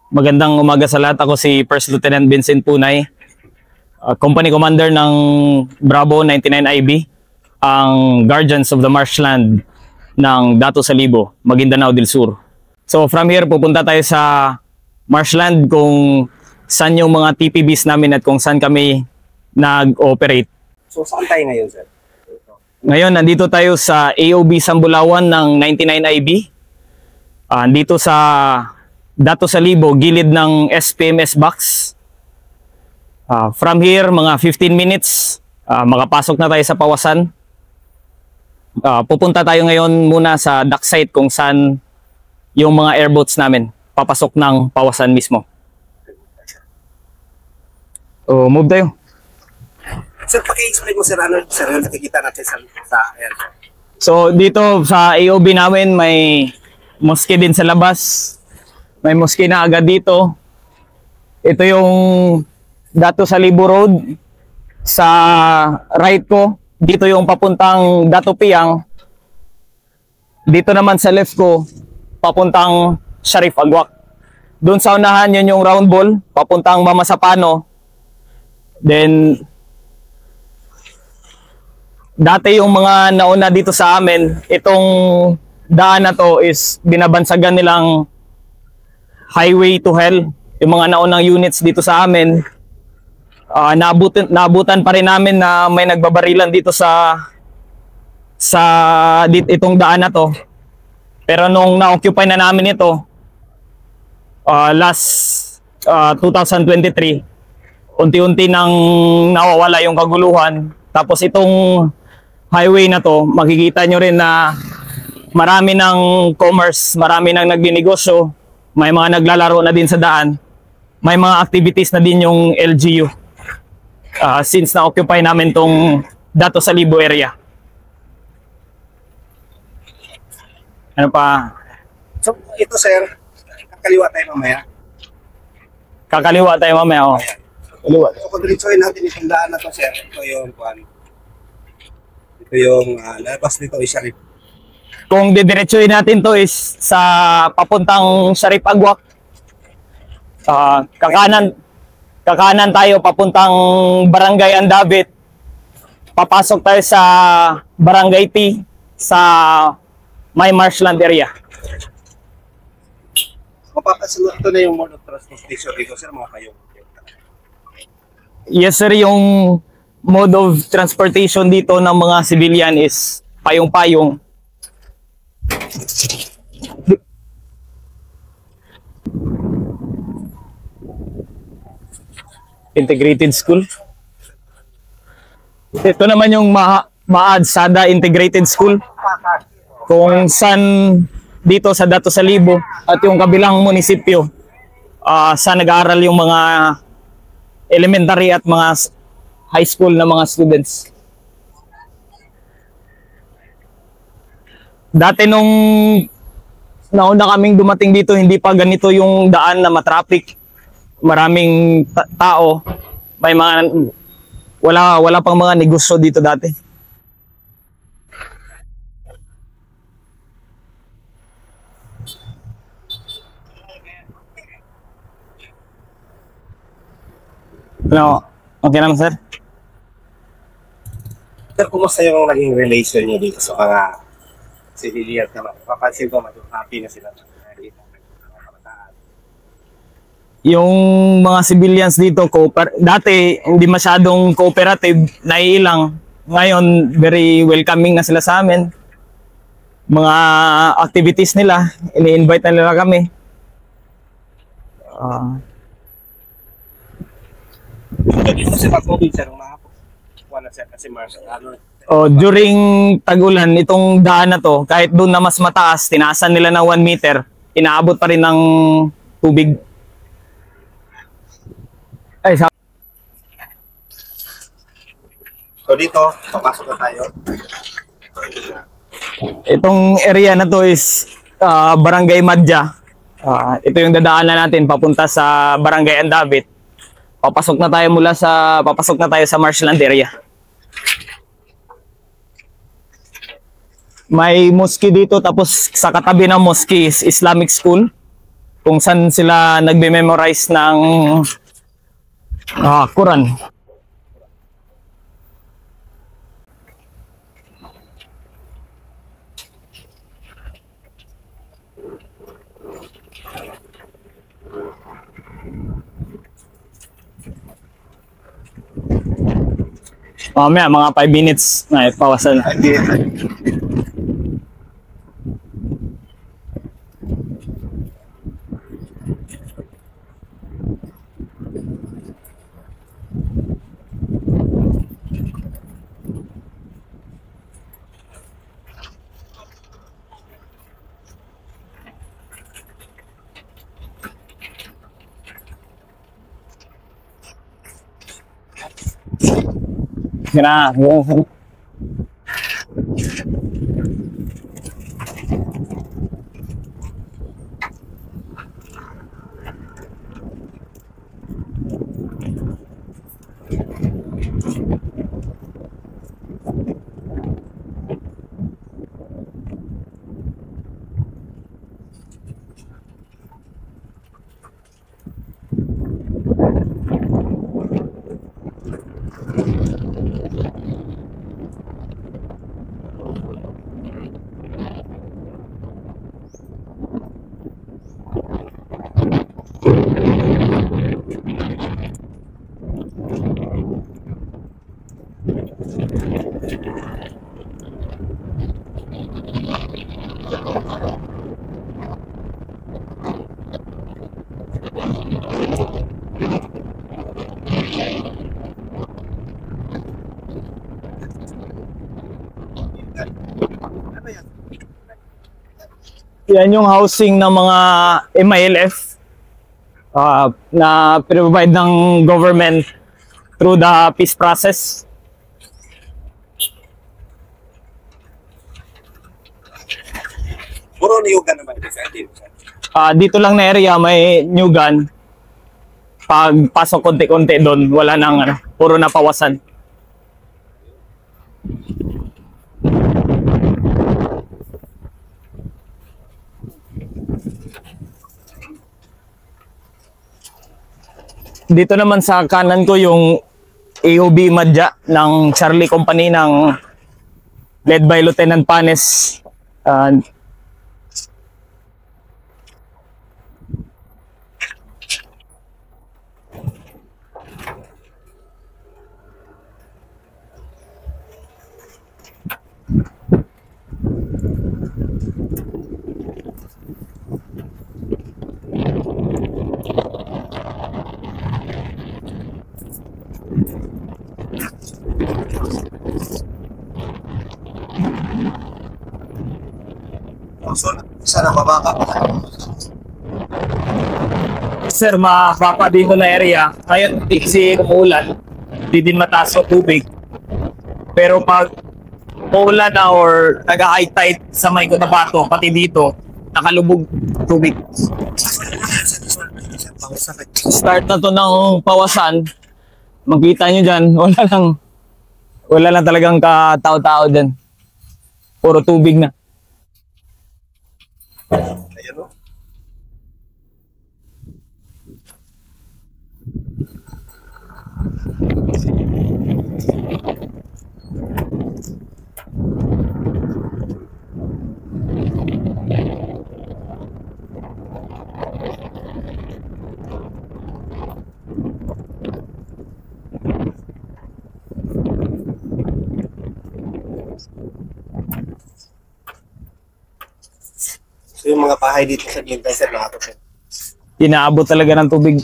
Magandang umaga sa lahat. Ako si First Lieutenant Vincent Punay, Company Commander ng Bravo 99 IB, ang Guardians of the Marshland ng Dato Salibo, Maguindanao del Sur. So from here, pupunta tayo sa marshland kung saan yung mga TPBs namin at kung saan kami nag-operate. So saan tayo ngayon, sir? Ngayon, nandito tayo sa AOB Sambulawan ng 99 IB. Dito sa Dato Salibo, gilid ng SPMS box. From here, mga 15 minutes, makapasok na tayo sa Pawasan. Pupunta tayo ngayon muna sa dock site kung saan yung mga airboats namin papasok ng Pawasan mismo. Move tayo. Sir, paki-explain mo, sir, ano sir, yung nakikita natin sa air. So dito sa AOB namin may mosque din sa labas. May mosque na agad dito. Ito yung Dato Salibo Road. Sa right ko, dito yung papuntang Dato Piang. Dito naman sa left ko, papuntang Sharif Agwak. Doon sa unahan, yun yung round ball, papuntang Mama Sapano. Then, dati yung mga nauna dito sa amin, itong daan na to is binabansagan nilang Highway to Hell. Yung mga naunang units dito sa amin, naabutan pa rin namin na may nagbabarilan dito itong daan na to. Pero nung na-occupy na namin ito, last 2023, unti-unti nang nawawala yung kaguluhan. Tapos itong highway na to, makikita nyo rin na marami ng commerce, marami ng nagninegosyo. May mga naglalaro na din sa daan. May mga activities na din yung LGU. Since na-occupy namin tong Dato Salibo area. Ano pa? So, ito, sir, kakaliwa tayo mamaya. Kakaliwa tayo mamaya, oh. Kaliwa. So, kung diretsoin natin itong daan na to, sir, ito yung labas nito ay Sharif. Kung didiretsuhin natin to is sa papuntang Sharif Agwak. Kakanan tayo papuntang Barangay Andabit. Papasok tayo sa Barangay T sa may marshland area. Mapapasunod ito na yung mode of transportation dito, sir, mga kayo. Yes, sir, yung mode of transportation dito ng mga civilian is payong-payong. Integrated School. Ito naman yung Maadsada Integrated School. Kung saan dito sa Dato Salibo at yung kabilang munisipyo sa nag-aaral yung mga elementary at mga high school na mga students. Dati nung nauna kaming dumating dito, hindi pa ganito yung daan na matraffic. Maraming tao. May mga wala pang mga negosyo dito dati. No, okay naman, sir. Sir, kumusta yung naging relation niyo dito sa mga civilian naman? Papansin ko, happy na sila. Yung mga civilians dito, dati hindi masyadong cooperative, naiilang. Ngayon, very welcoming na sila sa amin. Mga activities nila, ini-invite na nila kami. Dito kasi pag-COVID, sir, wala sir kasi during tag-ulan, itong daan na to, kahit doon na mas mataas, tinaasan nila ng 1 meter, inaabot pa rin ng tubig. So dito, papasok na tayo. Itong area na to is Barangay Madja. Ito yung dadaanan natin papunta sa Barangay Andabit. Papasok na tayo sa marshland area. May mosque dito, tapos sa katabi ng mosque is Islamic school. kung saan sila nagbe-memorize ng Quran. Mamaya, mga 5 minutes na ipawasan. Yan na. Yan yung housing ng mga MILF na provide ng government through the peace process. Puro niyugan naman dito. Dito lang na area may new gun. Pag pasok konti-konti doon, wala nang puro napawasan. Dito naman sa kanan ko yung AOB Madya ng Charlie Company ng led by Lieutenant Panes. So, sana mabaka. Sir, mababa dito na area. Ngayon, kasi umuulan, di din mataas ang tubig. Pero pag umuulan na or nag-high tide sa may Cotabato, pati dito, nakalubog tubig. Start na to ng pawasan. Makita nyo dyan, wala lang talagang katao-tao dyan. Puro tubig na. Ayan o. So yung mga bahay dito sa Gintay, sir, nakatapos. Inaabot talaga ng tubig.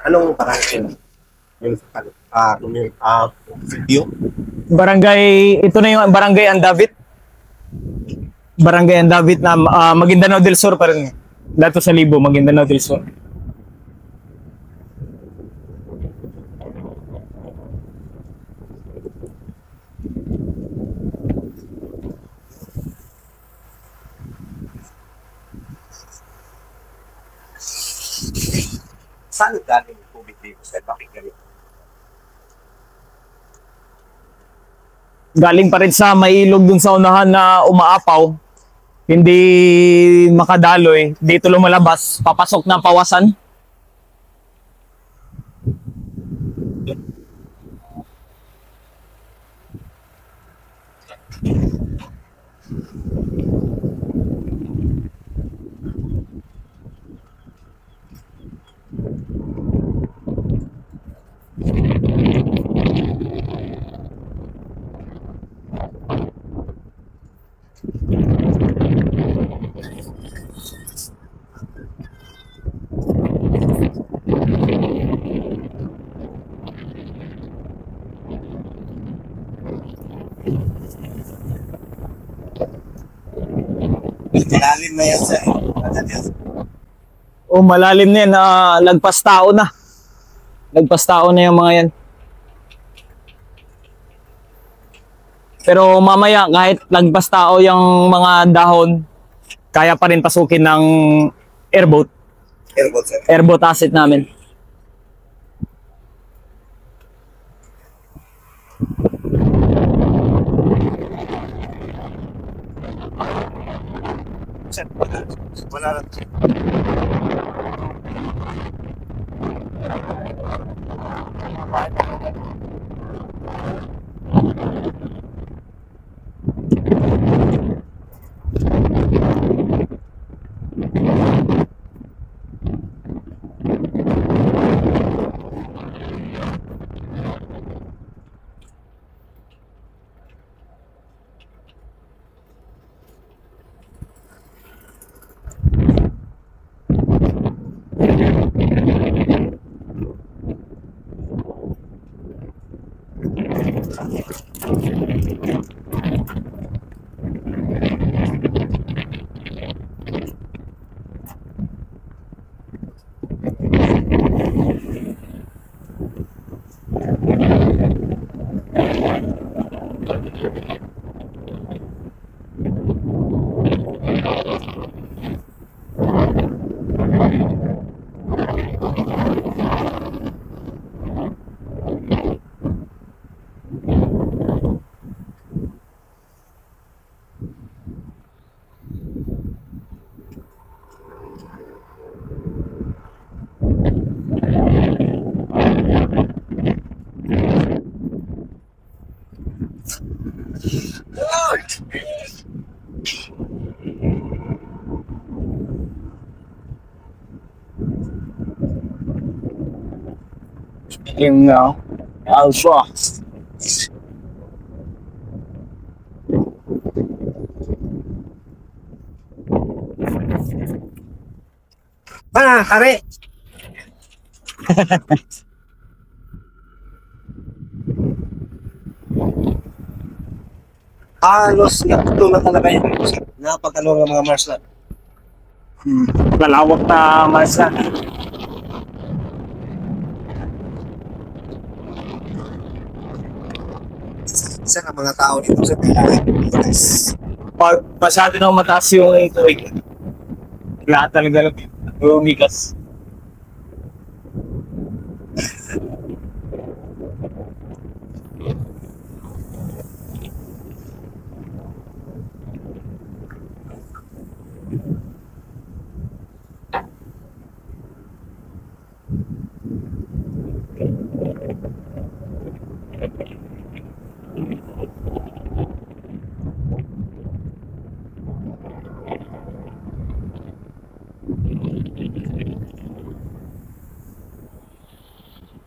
Anong barangay? Yung video? Barangay, ito na yung Barangay Andavit. Barangay Andavit na Maguindanao del Sur pa rin. Dato sa Libo, Maguindanao del Sur. Saan galing yung tubig dito sir? Bakit ganito? Galing pa rin sa may ilog dun sa unahan na umaapaw. Hindi makadaloy. Dito lumalabas, papasok na pawasan. Malalim na yan sir. O malalim na yan, lagpas tao na. Lagpas tao na yung mga yan. Pero mamaya kahit lagpas tao yung mga dahon, kaya pa rin pasukin ng airboat. Airboat sir. Airboat asset namin. Sir, wala lang. Yung alpha. Kare! Halos natuto na talaga yun. Napagkalong ng mga marshal. Malawak na marsa. Isa ng mga tao dito sa Pilipinas. Pag masyado na mataas yung tubig, lahat talaga lumikas.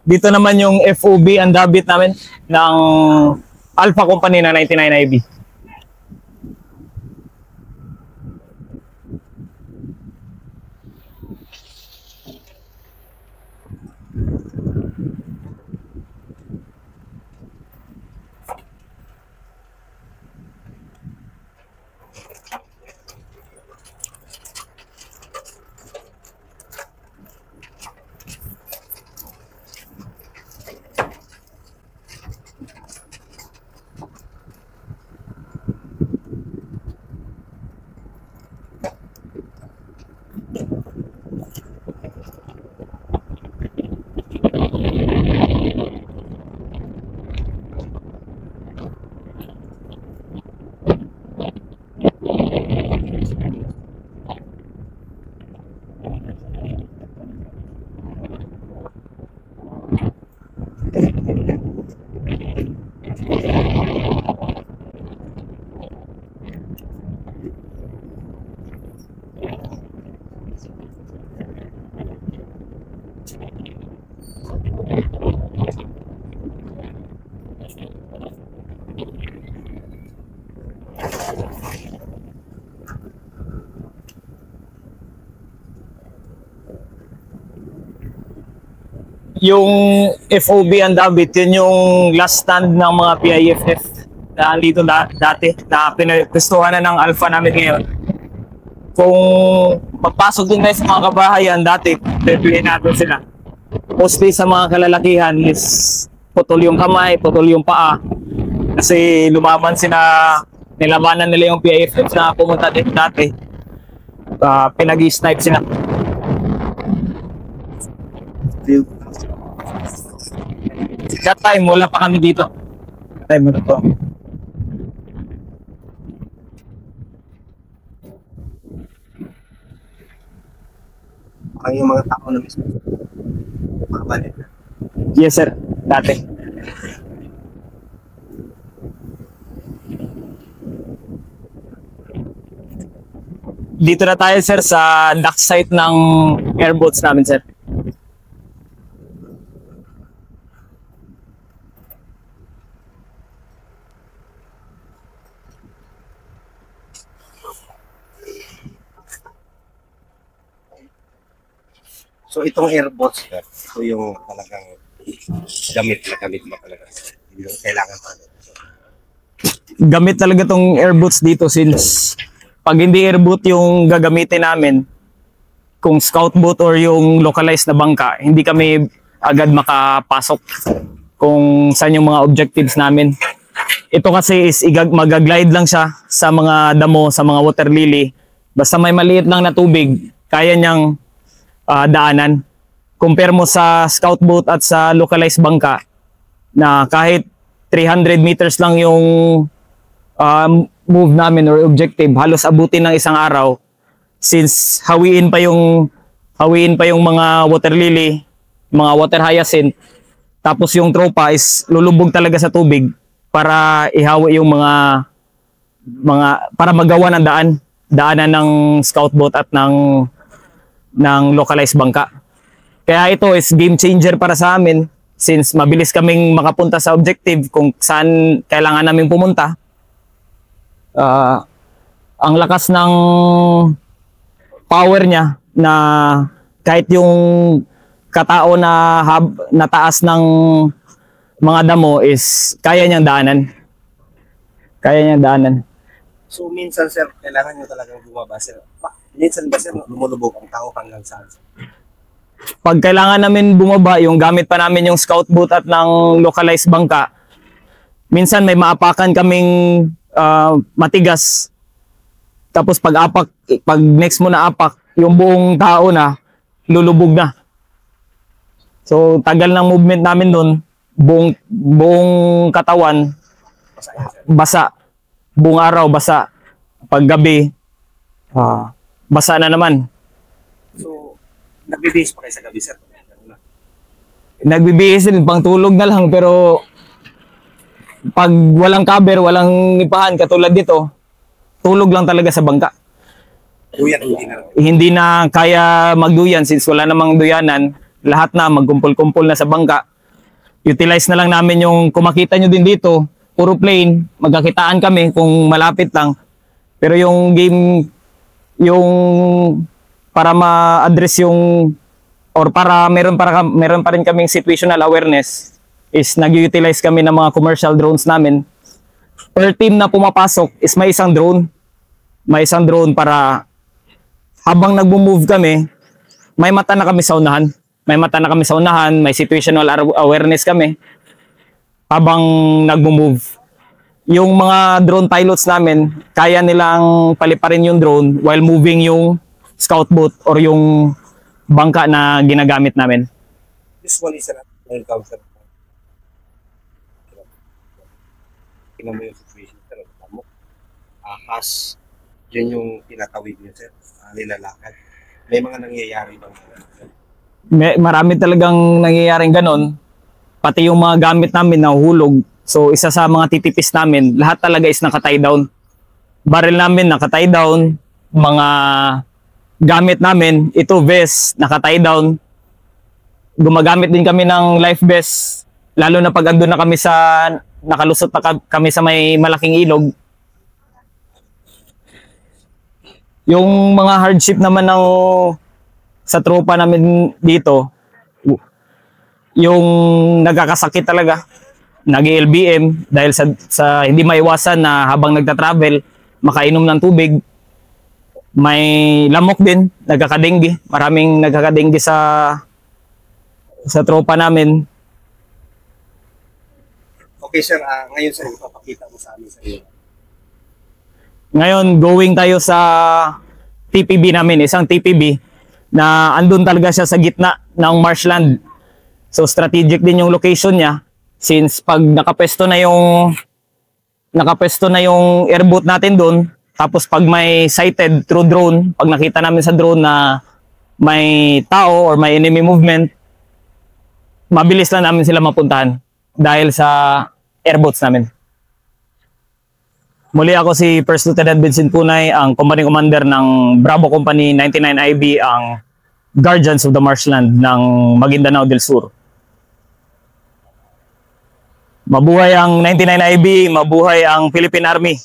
Dito naman yung FOB, ang dabit namin ng Alpha Company na 99 IB. Yung FOB ang David, yun yung last stand ng mga PIFF na dito dati na pinagpistuhan na ng Alpha namin ngayon. Kung papasok din tayo sa mga kabahayan dati, pipiliin natin sila. Mostly sa mga kalalakihan is putol yung kamay, putol yung paa. Kasi lumaban nilabanan nila yung PIFF na pumunta din dati. Pinag-i-snipe sila. That time, wala pa kami dito. Time mo na to. Ang yung mga tao na mismo. Mga balit na. Yes sir, dati. Dito na tayo sir sa dock site ng airboats namin sir. So itong airboats, sir, ito yung talagang gamit mo talaga. Hindi mo kailangan pa. Gamit talaga tong airboats dito since pag hindi airboat yung gagamitin namin, kung scout boat or yung localized na bangka, hindi kami agad makapasok kung saan yung mga objectives namin. Ito kasi is mag-glide lang siya sa mga damo, sa mga water lily. Basta may maliit lang na tubig, kaya niyang daanan. Compare mo sa scout boat at sa localized bangka na kahit 300 meters lang yung move namin or objective, halos abutin ng isang araw since hawiin pa yung mga water lily, mga water hyacinth, tapos yung tropa is lulubog talaga sa tubig para ihawi yung mga para magawa ng daanan ng scout boat at ng localized bangka. Kaya ito is game changer para sa amin since mabilis kaming makapunta sa objective kung saan kailangan namin pumunta. Ang lakas ng power niya na kahit yung katao na taas ng mga damo is kaya niyang daanan. So minsan, sir, kailangan nyo talagang bumaba, sir. Minsan ba, sir, lumulubog ang tao hanggang saan? Pag kailangan namin bumaba, yung gamit pa namin yung scout boat at ng localized bangka, minsan may maapakan kaming matigas. Tapos pag next mo na apak, yung buong tao na lulubog na. So tagal ng movement namin doon, buong katawan basa. Buong araw basa. Pag gabi basa na naman. So nagbibihis pa kayo sa gabi, sir? Nagbibihis din, pang tulog na lang, pero pag walang cover, walang ipahan katulad dito, tulog lang talaga sa bangka. Duyan, Hindi na kaya magduyan since wala namang duyanan, lahat na magkumpul-kumpul na sa bangka. Utilize na lang namin yung kumakita nyo din dito, puro plain, magkakitaan kami kung malapit lang. Pero yung game, yung para ma-address yung or para meron pa rin kaming situational awareness is nag-utilize kami ng mga commercial drones namin. Per team na pumapasok is may isang drone. May isang drone para habang nagmo-move kami, may mata na kami sa unahan. May situational awareness kami habang nagmo-move. Yung mga drone pilots namin, kaya nilang paliparin yung drone while moving yung scout boat or yung bangka na ginagamit namin. Usually, sir, encounter tingnan mo yung situation, sir, mo. Ahas, yun yung tinatawid niyo, sir. Nilalakad. May mga nangyayari bang Marami talagang nangyayaring ganon. Pati yung mga gamit namin nahuhulog. So isa sa mga titipis namin, lahat talaga is naka-tie down. Barrel namin naka-tie down, mga gamit namin, ito vest, naka-tie down. Gumagamit din kami ng life vest, lalo na pag andun na kami nakalusot na kami sa may malaking ilog. Yung mga hardship naman sa tropa namin dito, yung nagkakasakit talaga, nag-LBM dahil sa hindi maiwasan na habang nagta-travel, makainom ng tubig. May lamok din, nagkakadenggi. Maraming nagkakadenggi sa tropa namin. Okay sir, ngayon sir, ipapakita mo sa amin sa iyo. Ngayon, going tayo sa TPB namin, isang TPB na andun talaga siya sa gitna ng marshland. So strategic din yung location niya since pag nakapesto na yung airboat natin doon, tapos pag may sighted through drone, pag nakita namin sa drone na may tao or may enemy movement, mabilis lang namin sila mapuntahan dahil sa airboats namin. Muli ako si First Lieutenant Vincent Punay, ang Company Commander ng Bravo Company 99IB, ang Guardians of the Marshland ng Maguindanao del Sur. Mabuhay ang 99IB, mabuhay ang Philippine Army.